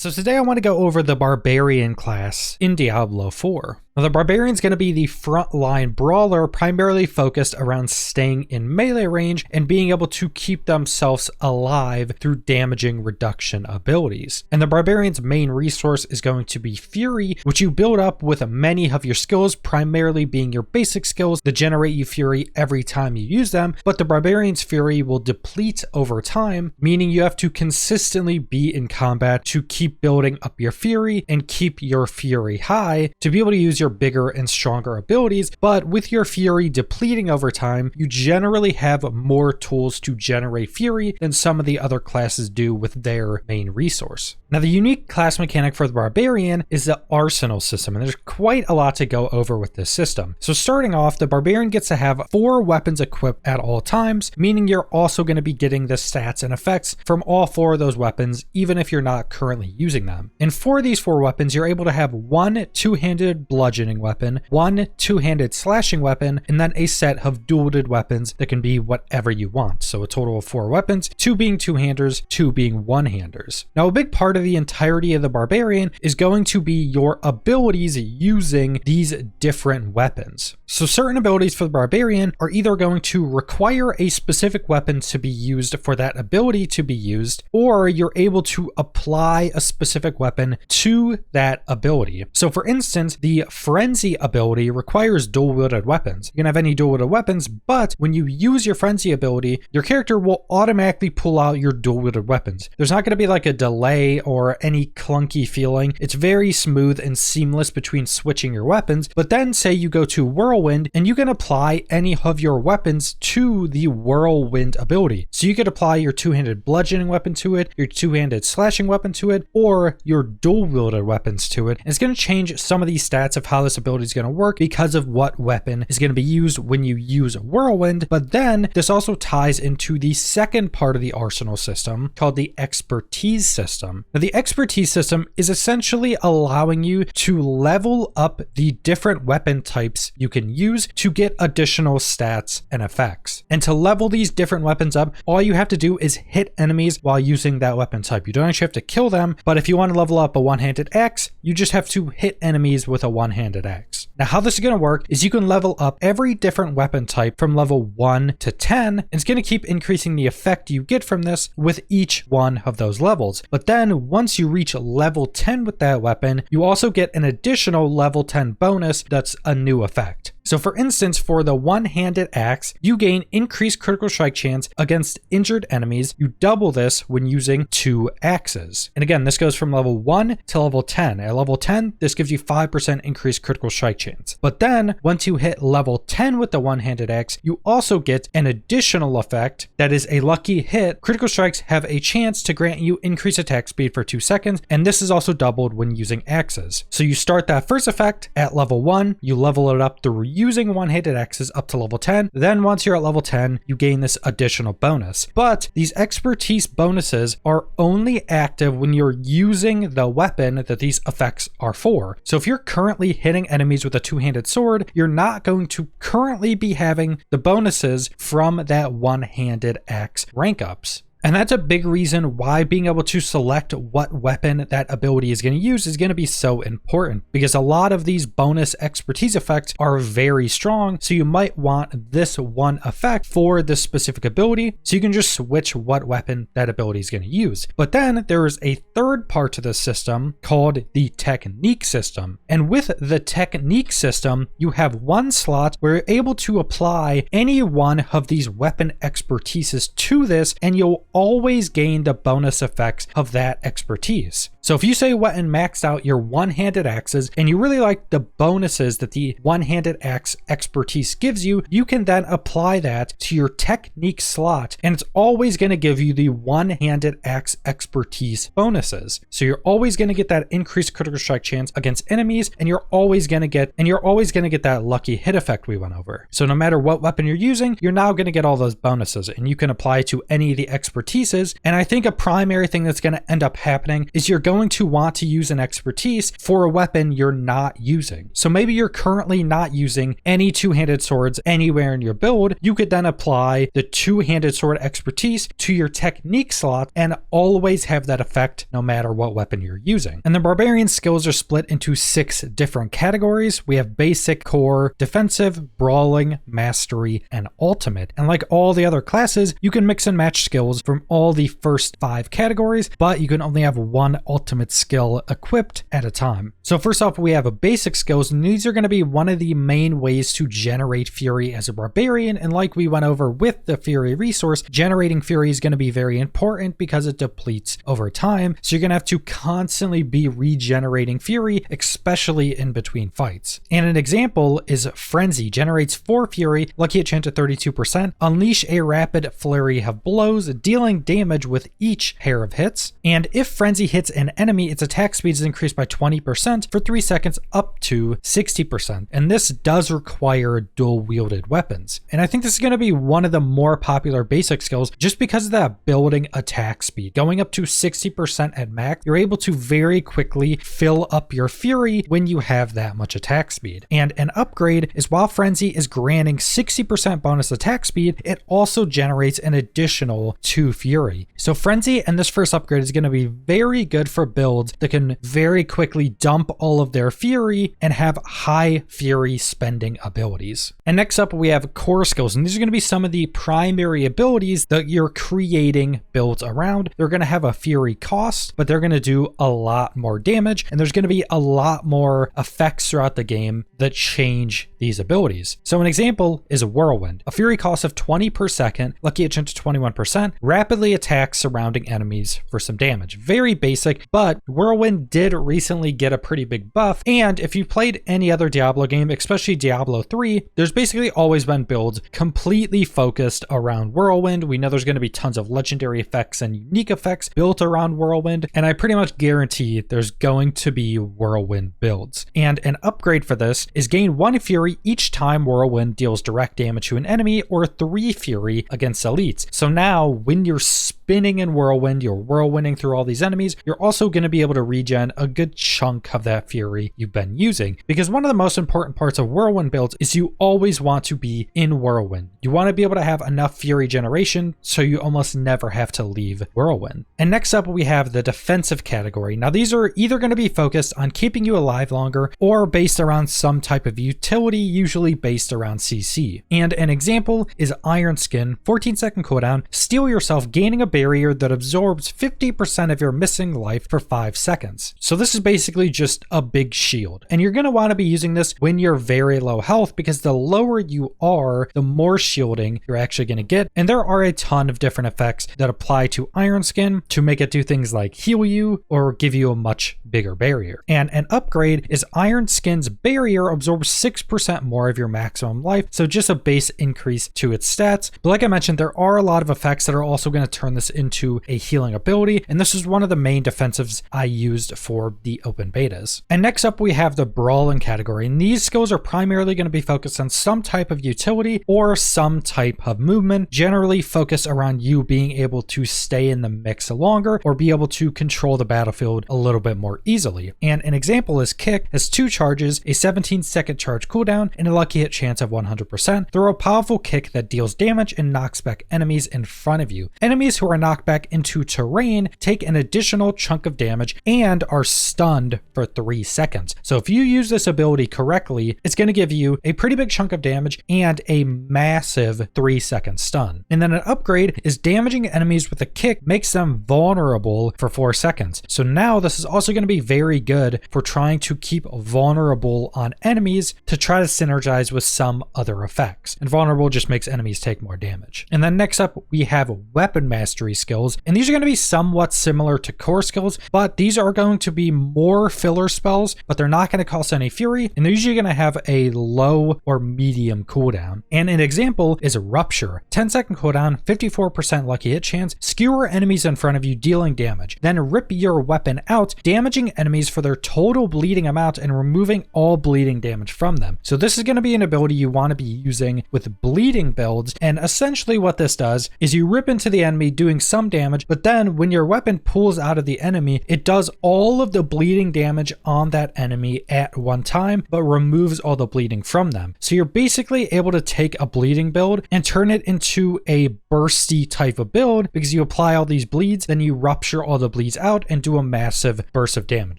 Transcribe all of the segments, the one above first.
So today I want to go over the Barbarian class in Diablo 4. Now the Barbarian's going to be the frontline brawler, primarily focused around staying in melee range and being able to keep themselves alive through damaging reduction abilities. And the Barbarian's main resource is going to be Fury, which you build up with many of your skills, primarily being your basic skills that generate you Fury every time you use them, but the Barbarian's Fury will deplete over time, meaning you have to consistently be in combat to keep building up your Fury and keep your Fury high to be able to use your bigger and stronger abilities. But with your Fury depleting over time, you generally have more tools to generate Fury than some of the other classes do with their main resource. Now the unique class mechanic for the Barbarian is the arsenal system, and there's quite a lot to go over with this system. So starting off, the Barbarian gets to have 4 weapons equipped at all times, meaning you're also going to be getting the stats and effects from all 4 of those weapons, even if you're not currently using them. And for these 4 weapons, you're able to have 1 two-handed bludgeoning weapon, 1 two-handed slashing weapon, and then a set of dual-wielded weapons that can be whatever you want. So a total of 4 weapons, 2 being two-handers, 2 being one-handers. Now a big part of the entirety of the Barbarian is going to be your abilities using these different weapons. So certain abilities for the Barbarian are either going to require a specific weapon to be used for that ability to be used, or you're able to apply a specific weapon to that ability. So for instance, the Frenzy ability requires dual-wielded weapons. You can have any dual-wielded weapons, but when you use your Frenzy ability, your character will automatically pull out your dual-wielded weapons. There's not going to be like a delay or any clunky feeling. It's very smooth and seamless between switching your weapons. But then say you go to Whirlwind and you can apply any of your weapons to the Whirlwind ability. So you could apply your two-handed bludgeoning weapon to it, your two-handed slashing weapon to it, or your dual-wielded weapons to it. And it's going to change some of these stats of how this ability is going to work because of what weapon is going to be used when you use Whirlwind. But then this also ties into the second part of the arsenal system called the expertise system. Now the expertise system is essentially allowing you to level up the different weapon types you can use to get additional stats and effects. And to level these different weapons up, all you have to do is hit enemies while using that weapon type. You don't actually have to kill them, but if you want to level up a one-handed axe, you just have to hit enemies with a one-handed axe. Now how this is going to work is you can level up every different weapon type from level 1 to 10, and it's going to keep increasing the effect you get from this with each one of those levels. But then once you reach level 10 with that weapon, you also get an additional level 10 bonus that's a new effect. So for instance, for the one-handed axe, you gain increased critical strike chance against injured enemies. You double this when using 2 axes. And again, this goes from level 1 to level 10. At level 10, this gives you 5% increased critical strike chance. But then once you hit level 10 with the one-handed axe, you also get an additional effect that is a lucky hit. Critical strikes have a chance to grant you increased attack speed for 2 seconds, and this is also doubled when using axes. So you start that first effect at level 1, you level it up through using one-handed axes up to level 10. Then once you're at level 10, you gain this additional bonus. But these expertise bonuses are only active when you're using the weapon that these effects are for. So if you're currently hitting enemies with a two-handed sword, you're not going to currently be having the bonuses from that one-handed axe rank ups. And that's a big reason why being able to select what weapon that ability is going to use is going to be so important, because a lot of these bonus expertise effects are very strong. So you might want this one effect for this specific ability, so you can just switch what weapon that ability is going to use. But then there is a third part to the system called the technique system. And with the technique system, you have one slot where you're able to apply any one of these weapon expertises to this, and you'll always gain the bonus effects of that expertise. So if you say went and maxed out your one-handed axes and you really like the bonuses that the one-handed axe expertise gives you, you can then apply that to your technique slot, and it's always going to give you the one-handed axe expertise bonuses. So you're always going to get that increased critical strike chance against enemies, and you're always going to get that lucky hit effect we went over. So no matter what weapon you're using, you're now going to get all those bonuses, and you can apply to any of the expertises. And I think a primary thing that's going to end up happening is you're going going to want to use an expertise for a weapon you're not using. So maybe you're currently not using any two-handed swords anywhere in your build. You could then apply the two-handed sword expertise to your technique slot and always have that effect no matter what weapon you're using. And the Barbarian skills are split into 6 different categories. We have basic, core, defensive, brawling, mastery, and ultimate. And like all the other classes, you can mix and match skills from all the first 5 categories, but you can only have one ultimate skill equipped at a time. So first off, we have a basic skills, and these are going to be one of the main ways to generate fury as a barbarian. And like we went over with the fury resource, generating fury is going to be very important because it depletes over time. So you're going to have to constantly be regenerating fury, especially in between fights. And an example is Frenzy. Generates 4 fury, lucky hit chance at 32%, unleash a rapid flurry of blows, dealing damage with each pair of hits. And if Frenzy hits an enemy, its attack speed is increased by 20% for 3 seconds up to 60%. And this does require dual wielded weapons. And I think this is going to be one of the more popular basic skills just because of that building attack speed. Going up to 60% at max, you're able to very quickly fill up your fury when you have that much attack speed. And an upgrade is while Frenzy is granting 60% bonus attack speed, it also generates an additional 2 fury. So Frenzy and this first upgrade is going to be very good for builds that can very quickly dump all of their fury and have high fury spending abilities. And next up, we have core skills, and these are going to be some of the primary abilities that you're creating builds around. They're going to have a fury cost, but they're going to do a lot more damage, and there's going to be a lot more effects throughout the game that change these abilities. So an example is a Whirlwind. A fury cost of 20 per second, lucky hit chance to 21%, rapidly attacks surrounding enemies for some damage. Very basic, but Whirlwind did recently get a pretty big buff, and if you played any other Diablo game, especially Diablo 3, there's basically always been builds completely focused around Whirlwind. We know there's going to be tons of legendary effects and unique effects built around Whirlwind, and I pretty much guarantee there's going to be Whirlwind builds. And an upgrade for this is gain 1 fury each time Whirlwind deals direct damage to an enemy, or 3 fury against elites. So now when you're spinning in Whirlwind, you're whirlwinding through all these enemies, you're also going to be able to regen a good chunk of that fury you've been using. Because one of the most important parts of Whirlwind builds is you always want to be in Whirlwind. You want to be able to have enough fury generation so you almost never have to leave Whirlwind. And next up, we have the defensive category. Now these are either going to be focused on keeping you alive longer or based around some type of utility, usually based around CC. And an example is Iron Skin, 14-second cooldown, steal yourself, gaining a barrier that absorbs 50% of your missing life for 5 seconds. So this is basically just a big shield. And you're going to want to be using this when you're very low health, because the lower you are, the more shielding you're actually going to get. And there are a ton of different effects that apply to Iron Skin to make it do things like heal you or give you a much bigger barrier. And an upgrade is Iron Skin's barrier absorbs 6% more of your maximum life, so just a base increase to its stats. But like I mentioned, there are a lot of effects that are also going to turn this into a healing ability, and this is one of the main defensives I used for the open betas. And next up, we have the Brawling category, and these skills are primarily going to be focused on some type of utility or some type of movement, generally focused around you being able to stay in the mix longer or be able to control the battlefield a little bit more easily. And an example is Kick, has 2 charges, a 17-second charge cooldown, and a lucky hit chance of 100%. Throw a powerful kick that deals damage and knocks back enemies in front of you. Enemies who are knocked back into terrain take an additional chunk of damage and are stunned for 3 seconds. So if you use this ability correctly, it's going to give you a pretty big chunk of damage and a massive 3-second stun. And then an upgrade is damaging enemies with a kick makes them vulnerable for 4 seconds. So now this is also going to be very good for trying to keep vulnerable on enemies to try to synergize with some other effects. And vulnerable just makes enemies take more damage. And then next up, we have weapon mastery skills. And these are going to be somewhat similar to core skills, but these are going to be more filler spells, but they're not going to cost any fury. And they're usually going to have a low or medium cooldown. And an example is Rupture, 10-second cooldown, 54% lucky hit chance, skewer enemies in front of you dealing damage. Then rip your weapon out, damaging enemies for their total bleeding amount and removing all bleeding damage from them. So this is going to be an ability you want to be using with bleeding builds. And essentially what this does is you rip into the enemy doing doing some damage, but then when your weapon pulls out of the enemy, it does all of the bleeding damage on that enemy at one time, but removes all the bleeding from them. So you're basically able to take a bleeding build and turn it into a bursty type of build because you apply all these bleeds, then you rupture all the bleeds out and do a massive burst of damage.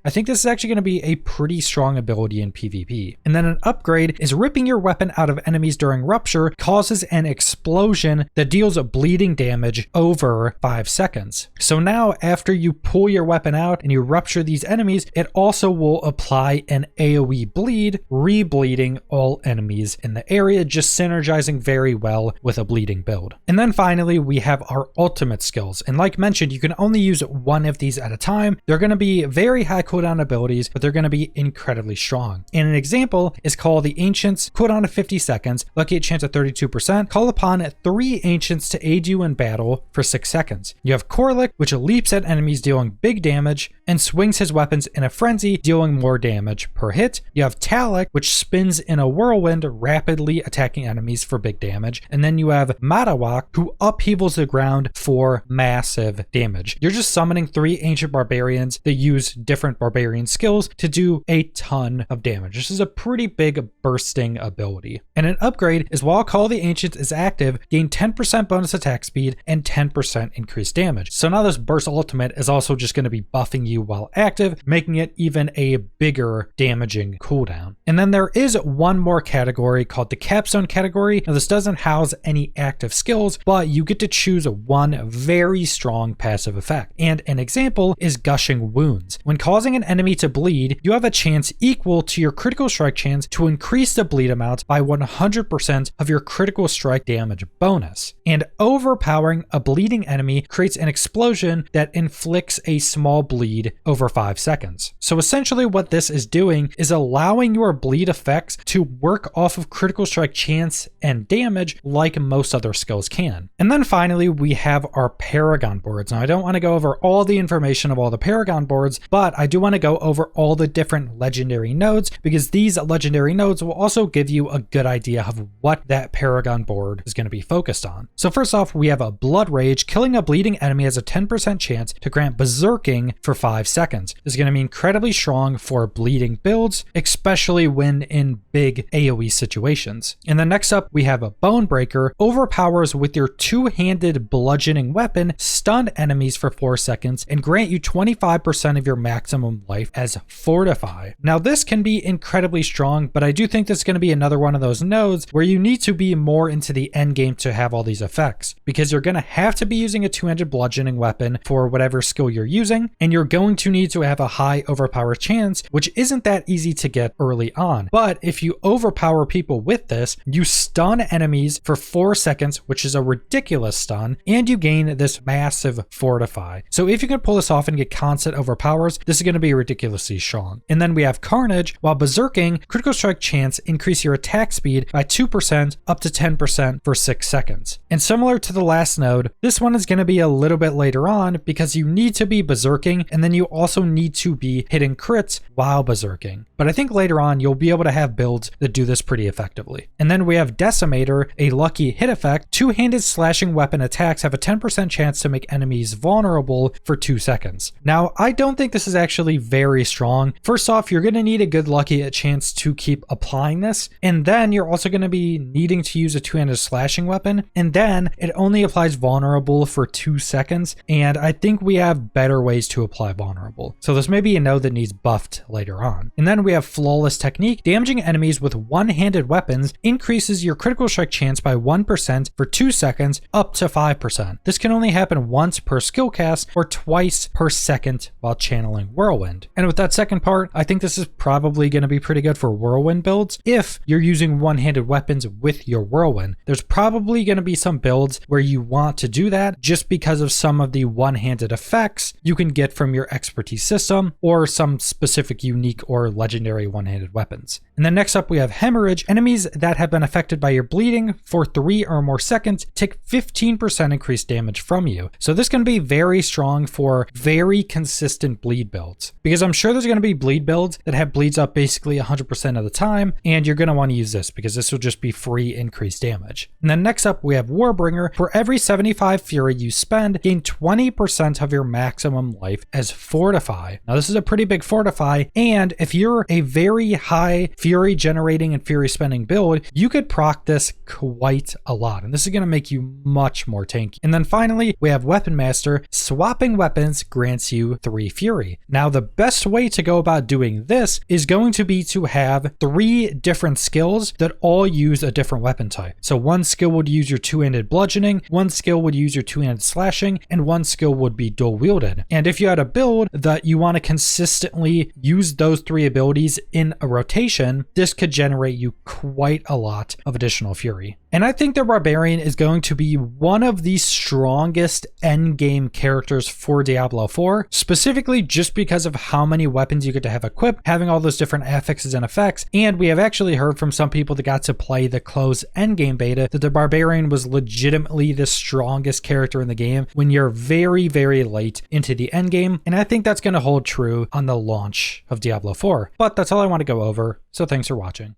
I think this is actually going to be a pretty strong ability in PvP. And then an upgrade is ripping your weapon out of enemies during rupture causes an explosion that deals bleeding damage over 5 seconds. So now after you pull your weapon out and you rupture these enemies, it also will apply an AoE bleed, re-bleeding all enemies in the area, just synergizing very well with a bleeding build. And then finally, we have our ultimate skills. And like mentioned, you can only use one of these at a time. They're going to be very high cooldown abilities, but they're going to be incredibly strong. And an example is called the Ancients, cooldown of 50 seconds, lucky hit chance of 32%, call upon 3 Ancients to aid you in battle for 6 seconds. You have Corlic, which leaps at enemies dealing big damage and swings his weapons in a frenzy, dealing more damage per hit. You have Talic, which spins in a whirlwind, rapidly attacking enemies for big damage. And then you have Matawak, who upheavals the ground for massive damage. You're just summoning 3 ancient barbarians that use different barbarian skills to do a ton of damage. This is a pretty big bursting ability. And an upgrade is while Call of the Ancients is active, gain 10% bonus attack speed and 10% increased damage. So now this burst ultimate is also just going to be buffing you while active, making it even a bigger damaging cooldown. And then there is one more category called the Capstone category. Now this doesn't house any active skills, but you get to choose one very strong passive effect. And an example is Gushing Wounds. When causing an enemy to bleed, you have a chance equal to your critical strike chance to increase the bleed amount by 100% of your critical strike damage bonus. And overpowering a bleeding enemy creates an explosion that inflicts a small bleed over 5 seconds. So essentially what this is doing is allowing your bleed effects to work off of critical strike chance and damage like most other skills can. And then finally, we have our Paragon boards. Now I don't want to go over all the information of all the Paragon boards, but I do want to go over all the different legendary nodes because these legendary nodes will also give you a good idea of what that Paragon board is going to be focused on. So first off, we have a Blood Rage. Killing a bleeding enemy has a 10% chance to grant Berserking for 5 seconds. This is going to be incredibly strong for bleeding builds, especially when in big AoE situations. And then next up, we have a Bone Breaker. Overpowers with your two-handed bludgeoning weapon, stun enemies for 4 seconds, and grant you 25% of your maximum life as Fortify. Now this can be incredibly strong, but I do think this is going to be another one of those nodes where you need to be more into the end game to have all these effects, because you're going to have to be using a two-handed bludgeoning weapon for whatever skill you're using, and you're going to need to have a high overpower chance, which isn't that easy to get early on. But if you overpower people with this, you stun enemies for 4 seconds, which is a ridiculous stun, and you gain this massive Fortify. So if you can pull this off and get constant overpowers, this is going to be ridiculously strong. And then we have Carnage. While Berserking, critical strike chance increase your attack speed by 2% up to 10% for 6 seconds. And similar to the last node, this one is going to be a little bit later on because you need to be Berserking and then you also need to be hitting crits while Berserking. But I think later on you'll be able to have builds that do this pretty effectively. And then we have Decimator, a lucky hit effect. Two-handed slashing weapon attacks have a 10% chance to make enemies vulnerable for 2 seconds. Now, I don't think this is actually very strong. First off, you're going to need a good lucky hit chance to keep applying this. And then you're also going to be needing to use a two-handed slashing weapon. And then it only applies vulnerable for 2 seconds. And I think we have better ways to apply vulnerable. So this may be a node that needs buffed later on. And then we have Flawless Technique. Damaging enemies with one-handed weapons increases your critical strike chance by 1% for 2 seconds up to 5%. This can only happen once per skill cast or twice per second while channeling Whirlwind. And with that second part, I think this is probably going to be pretty good for Whirlwind builds if you're using one-handed weapons with your Whirlwind. There's probably going to be some builds where you want to do that just because of some of the one-handed effects you can get from your expertise system or some specific unique or legendary one-handed weapons. And then next up we have Hemorrhage. Enemies that have been affected by your bleeding for 3 or more seconds take 15% increased damage from you. So this can be very strong for very consistent bleed builds, because I'm sure there's going to be bleed builds that have bleeds up basically 100% of the time, and you're going to want to use this because this will just be free increased damage. And then next up we have Warbringer. For every 75 fury you spend, gain 20% of your maximum life as Fortify. Now this is a pretty big Fortify, and if you're a very high fury generating and fury spending build, you could proc this quite a lot, and this is going to make you much more tanky. And then finally we have Weapon Master. Swapping weapons grants you 3 fury. Now the best way to go about doing this is going to be to have 3 different skills that all use a different weapon type. So one skill would use your two-handed bludgeoning, one skill would use your two-handed slashing, and one skill would be dual wielded. And if you had a build that you want to consistently use those 3 abilities in a rotation, this could generate you quite a lot of additional fury. And I think the Barbarian is going to be one of the strongest endgame characters for Diablo 4, specifically just because of how many weapons you get to have equipped, having all those different affixes and effects. And we have actually heard from some people that got to play the closed endgame beta that the Barbarian was legitimately the strongest character in the game when you're very, very late into the endgame. And I think that's going to hold true on the launch of Diablo 4. But that's all I want to go over, so thanks for watching.